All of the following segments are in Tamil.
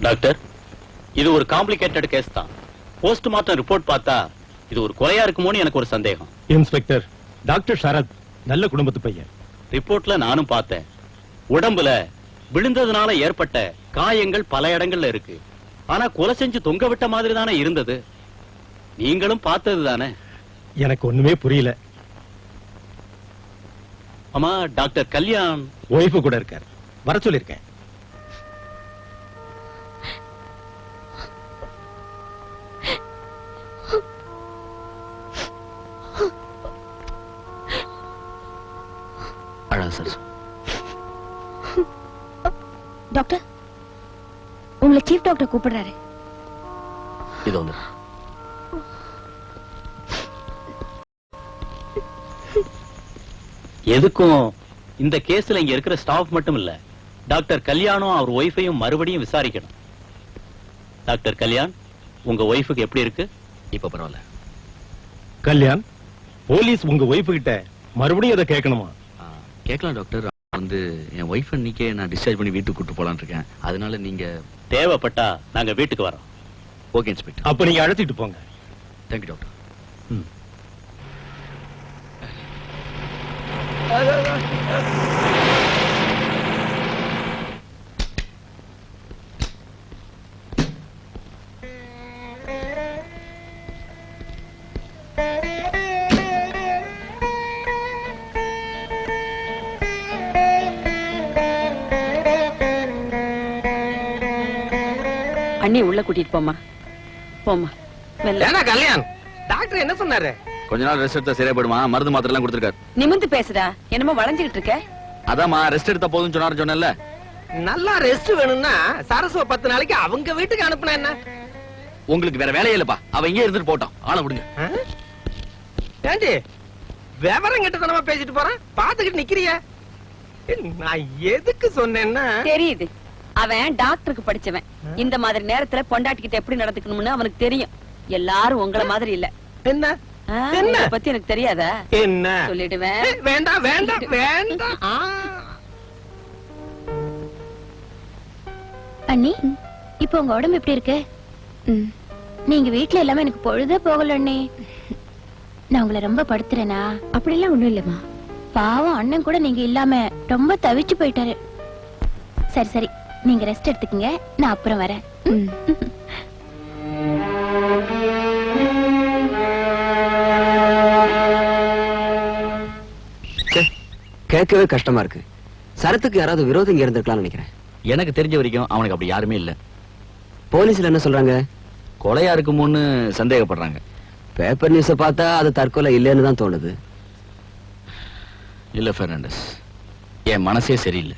டாக்டர், இது ஒரு காம்ப்ளிகேட்டட் கேஸ் தான். போஸ்ட்மார்ட்டம் ரிப்போர்ட் பார்த்தா இது ஒரு கொலையா இருக்குமோன்னு எனக்கு ஒரு சந்தேகம். இன்ஸ்பெக்டர், டாக்டர் சரத் நல்ல குடும்பத்து பையன். ரிப்போர்ட்ல நானும் பார்த்தேன். உடம்புல விழுந்ததுனால ஏற்பட்ட காயங்கள் பல இடங்கள்ல இருக்கு. ஆனா கொலை செஞ்சு தொங்க விட்ட மாதிரி தானே இருந்தது. நீங்களும் பார்த்தது தானே? எனக்கு ஒண்ணுமே புரியல. ஆமா, டாக்டர் கல்யாண் ஒய்ஃபு கூட இருக்கார். வர சொல்லிருக்கேன். டாக்டர், உங்களை சீஃப் டாக்டர் கூப்பிடுறாரு. இது வந்து எதுக்கும் இந்த கேஸ்ல இங்க இருக்கிற ஸ்டாஃப் மட்டும் இல்ல, டாக்டர் கல்யாணும் அவர் ஒய்ஃபையும் மறுபடியும் விசாரிக்கணும். டாக்டர் கல்யாண், உங்க ஒய்ஃபுக்கு எப்படி இருக்கு? இப்ப பரவாயில்ல. கல்யாண், போலீஸ் உங்க ஒய்ஃபு கிட்ட மறுபடியும் அதை கேட்கணுமா? கேட்கலாம் டாக்டர். வந்து என் ஒய்ஃப் இன்னைக்கே நான் டிஸ்சார்ஜ் பண்ணி வீட்டுக்கு கூட்டு போலான்னு இருக்கேன். அதனால நீங்க தேவைப்பட்டா நாங்க வீட்டுக்கு வரோம். Okay inspector. அப்ப நீங்க அழைச்சிட்டு போங்க. Thank you doctor. அண்ணி உள்ள கூட்டிட்டு போமா. போமா மெல்ல. ஏன்னா கல்யாண் டாக்டர் என்ன சொன்னாரு? கொஞ்ச நாள் ரெஸ்ட் எடுத்தா சரியா போயிடுமா, மருந்து மாத்திரை எல்லாம் கொடுத்துருக்காரு. நிமிந்து பேசுடா, என்னமோ வளைஞ்சுகிட்டு இருக்க. அதாம்மா ரெஸ்ட் எடுத்தா போதும் சொன்னேன்ல. நல்லா ரெஸ்ட் வேணும்னா சரசுவ 10 நாளைக்கு அவங்க வீட்டுக்கு அனுப்புனா என்ன? உங்களுக்கு வேற வேலையே இல்லப்பா, அவ இங்கே இருந்துட்டு போட்டோம், ஆளை விடுங்க. ஏண்டி விவரம் கிட்டத்தனமா பேசிட்டு போறான், பாத்துக்கிட்டு நிக்கிறிய? நான் எதுக்கு சொன்னேன்னா, தெரியுது அவன் டாக்டருக்கு படிச்சவன். இந்த மாதிரி நேரத்துல பொண்டாட்டிக்கிட்ட எப்படி நடந்துக்கணும்னு அவனுக்கு தெரியும். எல்லாரும் உங்கள மாதிரி இல்ல. என்ன என்ன இத பத்தி எனக்கு தெரியாதா? என்ன சொல்லிடுவேன். வேண்டாம் வேண்டாம் வேண்டாம். அண்ணி, இப்போ உங்க உடம்பு எப்படி இருக்கு? நீங்க வீட்ல எல்லாமே எனக்கு பொழுதே போகல அண்ணி. நான் உங்களை ரொம்ப படுத்துறேனா? அப்படிலாம் ஒண்ணும் இல்லம்மா. பாவம் அண்ணன் கூட நீங்க இல்லாம ரொம்ப தவிச்சு போயிட்டாரு. சரி சரி, நீங்க ரெஸ்ட் எடுத்துக்கங்க, நான் அப்புறம் வரேன். கேட்கவே கஷ்டமா இருக்கு. சரத்துக்கு யாராவது விரோதம் இங்க இருந்திருக்கலாம் நினைக்கிறேன். எனக்கு தெரிஞ்ச வரைக்கும் அவனுக்கு அப்படி யாருமே இல்ல. போலீஸ்ல என்ன சொல்றாங்க? கொலையா இருக்குமோன்னு சந்தேகப்படுறாங்க. பேப்பர் நியூஸ பார்த்தா அது தற்கொலை இல்லைன்னு தான் தோணுது. இல்ல பெர்னாண்டஸ், என் மனசே சரியில்லை.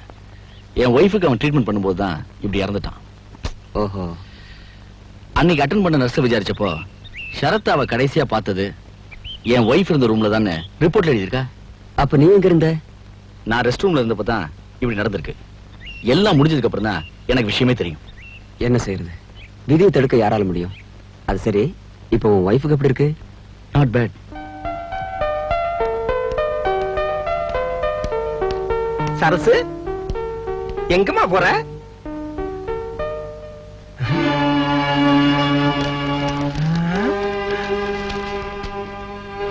என் ஒய்ஃபுக்கு அவன் ட்ரீட்மெண்ட் பண்ணும்போது தான் இப்படி இறந்துட்டான். ஓஹோ. அன்னைக்கு அட்டன் பண்ண நர்ஸ் விசாரிச்சப்போ ஷரத் அவ கடைசியா பார்த்தது என் ஒய்ஃப் இருந்த ரூம்ல தானே ரிப்போர்ட்ல எழுதியிருக்கா. அப்ப நீ எங்க இருந்த? நான் ரெஸ்ட் ரூம்ல இருந்தப்பதான் இப்படி நடந்திருக்கு. எல்லாம் முடிஞ்சதுக்கு அப்புறம் தான் எனக்கு விஷயமே தெரியும். என்ன செய்யறது, விதியை தடுக்க யாரால முடியும்? அது சரி, இப்போ உன் ஒய்ஃபுக்கு எப்படி இருக்கு? Not bad. சரசு எங்கம்மா போற?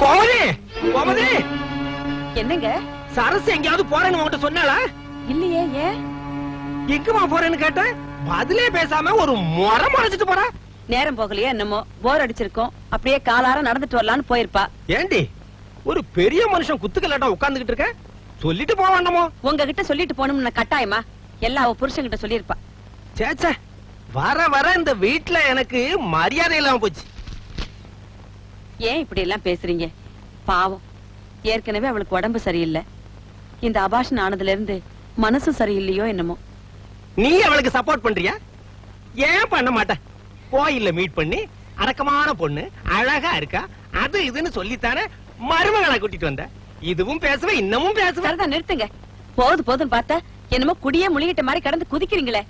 கோமதி, கோமதி, என்னங்க? சரசு எங்கயாவது போறேன்னு உன்கிட்ட சொன்னாளா? இல்லையே. ஏன்? எங்கம்மா போறேன்னு கேட்டேன், பதிலே பேசாம ஒரு முறை முறைச்சிட்டு போற. நேரம் போகலையா என்னமோ, போர் அடிச்சிருக்கோம், அப்படியே காலார நடந்துட்டு வரலான்னு போயிருப்பா. ஏண்டி ஒரு பெரிய மனுஷன் குத்துக்கலாட்டம் உட்கார்ந்துகிட்டு இருக்க, சொல்லிட்டு போக வேண்டாமோ? உங்ககிட்ட சொல்லிட்டு போகணும்னு கட்டாயமா? எல்லா அவ புருஷன்கிட்ட சொல்லிருப்பா. சேச்சே, வர வர இந்த வீட்டுல எனக்கு மரியாதை இல்லாம போச்சு. ஏன் இப்படி எல்லாம் பேசுறீங்க? பாவம், ஏற்கனவே அவளுக்கு உடம்பு சரியில்லை. இந்த அபாஷன் ஆனதுல இருந்து மனசு சரியில்லையோ என்னமோ. நீ அவளுக்கு சப்போர்ட் பண்றியா? ஏன் பண்ண மாட்டேன்? கோயில்ல மீட் பண்ணி அடக்கமான பொண்ணு, அழகா இருக்கா, அது இதுன்னு சொல்லித்தானே மருமகளை கூட்டிட்டு வந்த. இதுவும் பேசுவேன், இன்னமும் பேசுவேன். சரிதான், நிறுத்துங்க. போதும் பார்த்தா என்னமோ குடியே முழுகிட்ட மாதிரி கடந்து குதிக்கிறீங்களே.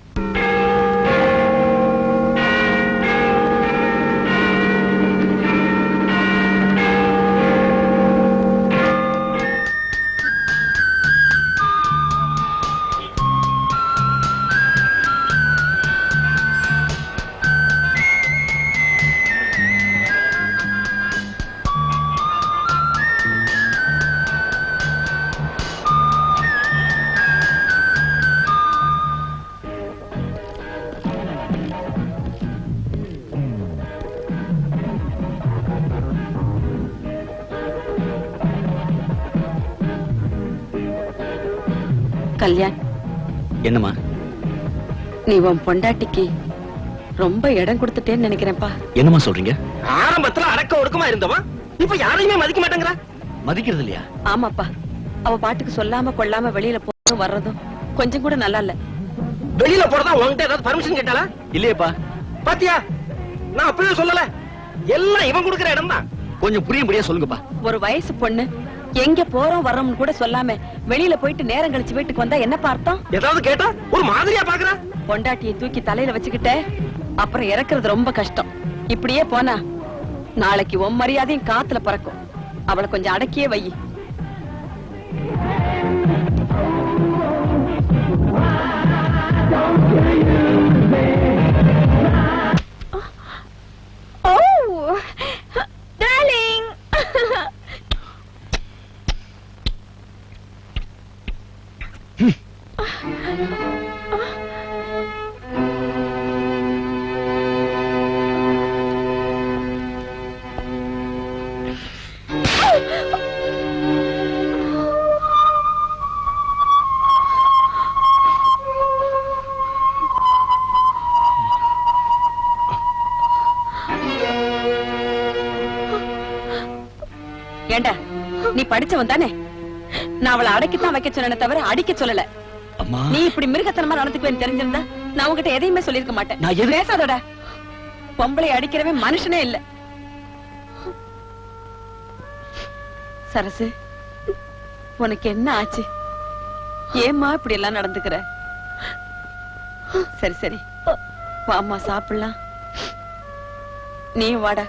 கல்யாண், என்னம்மா? நீ உன் பொண்டாட்டிக்கு ரொம்ப இடம் கொடுத்துட்டேன்னு நினைக்கிறேன்ப்பா. என்னம்மா சொல்றீங்க? ஆரம்பத்துல அடக்க ஒடுக்கமா இருந்தவன் இப்ப யாரையுமே மதிக்க மாட்டேங்கிறா. மதிக்கிறது இல்லையா? ஆமாப்பா, அவ பாட்டுக்கு சொல்லாம கொள்ளாம வெளியில போறதும் வர்றதும் கொஞ்சம் கூட நல்லா இல்ல. வெளியில போறதா உன்கிட்ட ஏதாவது பர்மிஷன் கேட்டாளா? இல்லையேப்பா. பாத்தியா, நான் அப்பவே சொல்லல, எல்லாம் இவன் கொடுக்கிற இடம் தான். கொஞ்சம் புரியும்படியா சொல்லுங்கப்பா. ஒரு வயசு பொண்ணு எங்க போறோம் வர்றோம்னு கூட சொல்லாம வெளியில போயிட்டு நேரம் கழிச்சு வீட்டுக்கு வந்தா என்ன பார்த்தோம்? ஏதாவது கேட்டா ஒரு மாதிரியா பாக்குறா. பொண்டாட்டியை தூக்கி தலையில வச்சுக்கிட்ட அப்புறம் இறக்குறது ரொம்ப கஷ்டம். இப்படியே போனா நாளைக்கு உன் மரியாதையும் காத்துல பறக்கும். அவளை கொஞ்சம் அடக்கியே வை. படிச்சவன் தானே. நான் அவளை அடக்கித்தான் வைக்க சொன்னேனே தவிர அடிக்க சொல்லல. அம்மா நீ இப்படி மிருகத்தனமா நடந்துக்குவேன்னு தெரிஞ்சிருந்தா நான் உன்கிட்ட எதையுமே சொல்லிருக்க மாட்டேன். நான் எது- பேசாதடா. பொம்பளை அடிக்கிறவன் மனுஷனே இல்ல. சரசு, உனக்கு என்ன ஆச்சு? ஏம்மா இப்படி எல்லாம் நடந்துக்கிற? சரி சரி, வாம்மா சாப்பிடலாம். நீ வாடா.